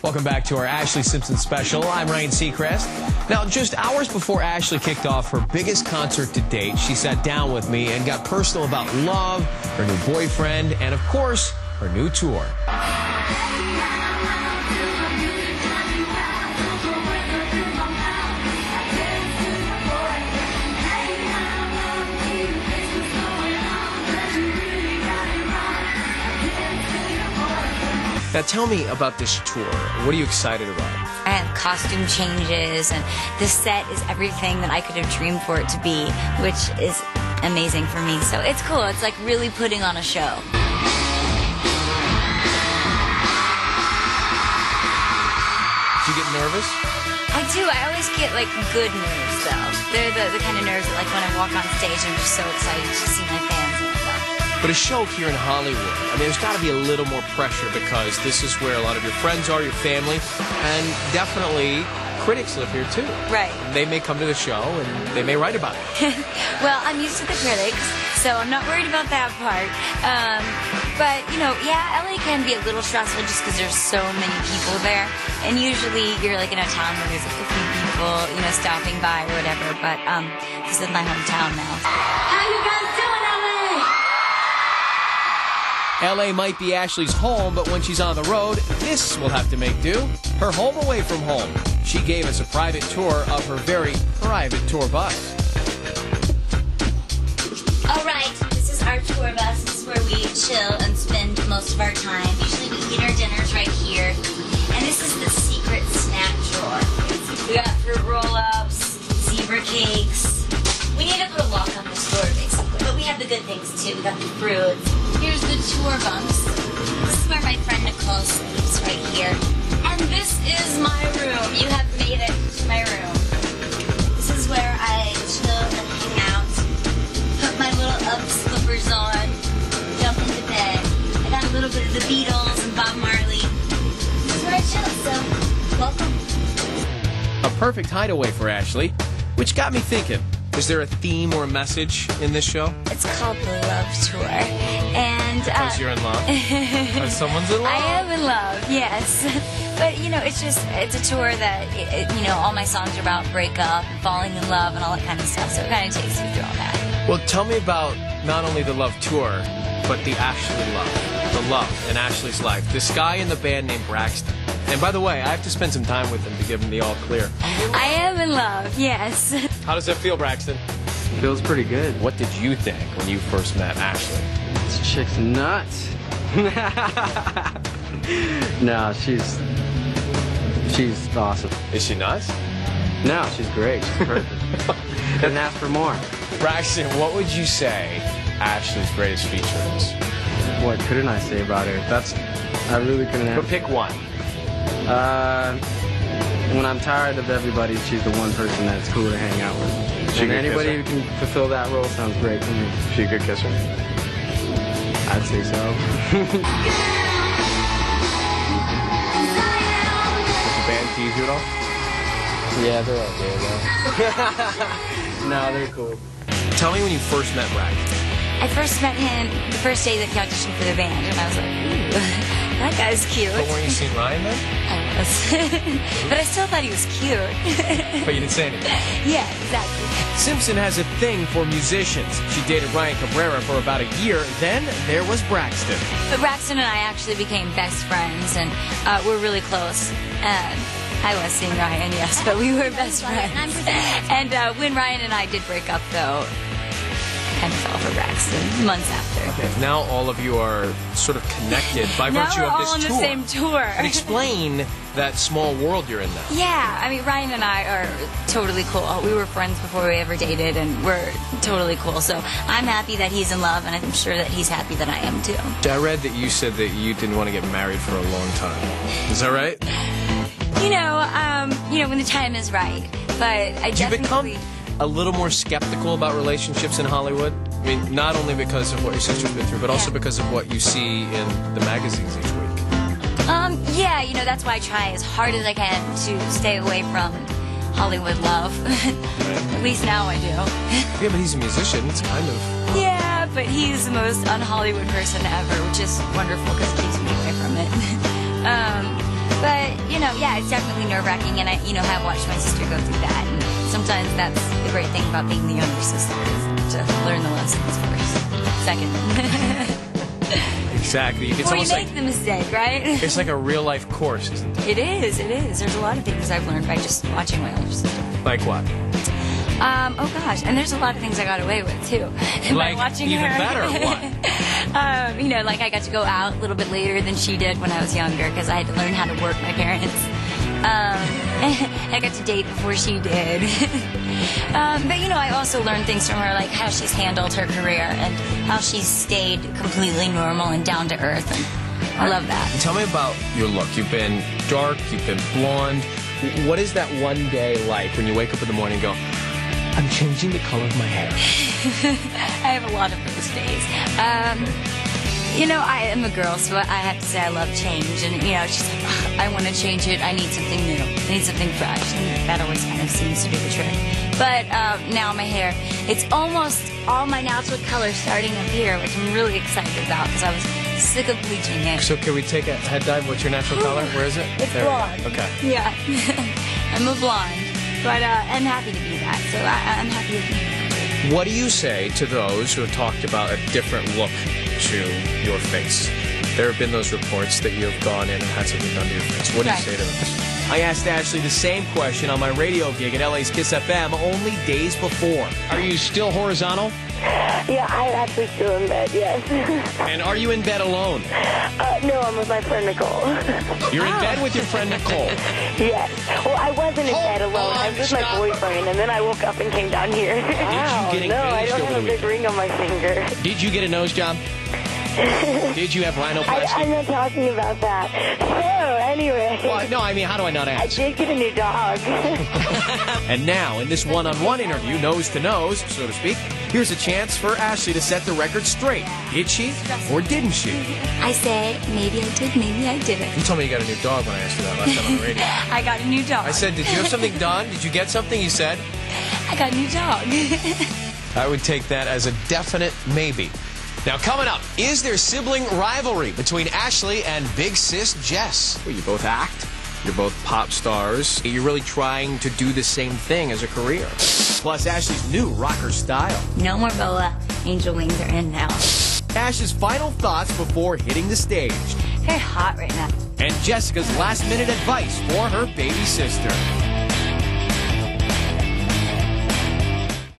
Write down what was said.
Welcome back to our Ashlee Simpson special. I'm Ryan Seacrest. Now, just hours before Ashlee kicked off her biggest concert to date, she sat down with me and got personal about love, her new boyfriend, and of course, her new tour. Now tell me about this tour. What are you excited about? I have costume changes, and this set is everything that I could have dreamed for it to be, which is amazing for me. So it's cool. It's like really putting on a show. Do you get nervous? I do. I always get like good nerves, though. They're the kind of nerves that, like, when I walk on stage, I'm just so excited to see my fans and stuff. But a show here in Hollywood, I mean, there's got to be a little more pressure because this is where a lot of your friends are, your family, and definitely critics live here too. Right. They may come to the show and they may write about it. Well, I'm used to the critics, so I'm not worried about that part. But, you know, yeah, LA can be a little stressful just because there's so many people there. And usually you're like in a town where there's like a few people, you know, stopping by or whatever. But this is my hometown now. How you guys doing, LA? LA might be Ashlee's home, but when she's on the road, this will have to make do. Her home away from home. She gave us a private tour of her very private tour bus. All right, this is our tour bus. This is where we chill and spend most of our time. Usually we eat our dinners right here. And this is the secret snack drawer. We got fruit roll-ups, zebra cakes. We need to put a lock on this door, basically. But we have the good things, too. We got the fruits. Here's the tour bus. This is where my friend Nicole sleeps, right here. And this is my room. You have made it to my room. This is where I chill and hang out. Put my little UGG slippers on. Jump into bed. I got a little bit of the Beatles and Bob Marley. This is where I chill, so welcome. A perfect hideaway for Ashlee, which got me thinking. Is there a theme or a message in this show? It's called the Love Tour. And because you're in love? Because someone's in love? I am in love, yes. But, you know, it's a tour that, you know, all my songs are about breakup, falling in love, and all that kind of stuff. So it kind of takes you through all that. Well, tell me about not only the Love Tour, but the Ashlee love. The love in Ashlee's life. This guy in the band named Braxton. And by the way, I have to spend some time with him to give him the all clear. I am in love, yes. How does that feel, Braxton? Feels pretty good. What did you think when you first met Ashlee? This chick's nuts. No, she's awesome. Is she nuts? No, she's great. She's perfect. Couldn't ask for more. Braxton, what would you say Ashlee's greatest feature is? What couldn't I say about her? I really couldn't But ask. pick one. When I'm tired of everybody, she's the one person that's cool to hang out with. She And a good anybody kisser? who can fulfill that role sounds great to me. She a good kisser? I'd say so. Does the band tease you at all? Yeah, they're okay, though. No, they're cool. Tell me when you first met Braxton. I first met him the first day that he auditioned for the band, and I was like, ooh, that guy's cute. But weren't you seeing Ryan then? I was. But I still thought he was cute. But you didn't say anything. Yeah, exactly. Simpson has a thing for musicians. She dated Ryan Cabrera for about a year. Then there was Braxton. But Braxton and I actually became best friends, and we're really close. I was seeing Ryan, yes, but we were best friends. And when Ryan and I did break up, though, I kind of fell for Braxton months after. Okay, now all of you are sort of connected by virtue now of we're this all on tour. the same tour. And explain that small world you're in now. Yeah, I mean, Ryan and I are totally cool. We were friends before we ever dated, and we're totally cool. So I'm happy that he's in love, and I'm sure that he's happy that I am, too. I read that you said that you didn't want to get married for a long time. Is that right? You know, when the time is right. But I Do you become definitely... a little more skeptical about relationships in Hollywood? I mean, not only because of what your sister's been through, but also because of what you see in the magazines each week. Yeah, you know, that's why I try as hard as I can to stay away from Hollywood love. At least now I do. Yeah, but he's a musician. It's kind of... Yeah, but he's the most un-Hollywood person ever, which is wonderful because it keeps me away from it. But, you know, yeah, it's definitely nerve-wracking, and I, you know, have watched my sister go through that. And sometimes that's the great thing about being the younger sister, is to learn the lessons first. Second. Exactly. It's Before you almost make like the mistake, right? it's like a real-life course, isn't it? It is, it is. There's a lot of things I've learned by just watching my older sister. Like what? Oh gosh, and there's a lot of things I got away with too. Like by watching even her. better, what? You know, like I got to go out a little bit later than she did when I was younger because I had to learn how to work my parents. I got to date before she did. But you know, I also learned things from her, like how she's handled her career and how she's stayed completely normal and down to earth. And I love that. Tell me about your look. You've been dark, you've been blonde. What is that one day like when you wake up in the morning and go, I'm changing the color of my hair? I have a lot of those days. You know, I am a girl, so I have to say I love change. And, you know, it's just like, oh, I want to change it. I need something new. I need something fresh. And that always kind of seems to do the trick. But now my hair, it's almost all my natural color starting up here, which I'm really excited about because I was sick of bleaching it. So can we take a head dive? What's your natural color? Where is it? It's there. blonde. Okay. Yeah. I'm a blonde. But I'm happy to be that. So I'm happy with me. What do you say to those who have talked about a different look to your face? There have been those reports that you have gone in and had something done to your face. What do you say to them? I asked Ashlee the same question on my radio gig at LA's Kiss FM only days before. Are you still horizontal? Yeah, I'm actually still in bed, yes. And are you in bed alone? No, I'm with my friend Nicole. You're in bed with your friend Nicole? Yes. Well, I wasn't in bed alone. I was with my boyfriend, and then I woke up and came down here. Wow, no, I don't have a big ring on my finger. Did you get a nose job? Did you have rhinoplasty? I'm not talking about that. So, anyway. Well, no, I mean, how do I not I ask? did get a new dog. And now, in this one-on-one interview, nose to nose, so to speak, here's a chance for Ashlee to set the record straight. Did she or didn't she? I say, maybe I did, maybe I didn't. You told me you got a new dog when I asked you that last time on the radio. I got a new dog. I said, did you have something done? Did you get something? You said? I got a new dog. I would take that as a definite maybe. Now, coming up, is there sibling rivalry between Ashlee and big sis Jess? Well, you both act. You're both pop stars. You're really trying to do the same thing as a career. Plus, Ashlee's new rocker style. No more boa. Angel wings are in now. Ash's final thoughts before hitting the stage. Very hot right now. And Jessica's last-minute advice for her baby sister.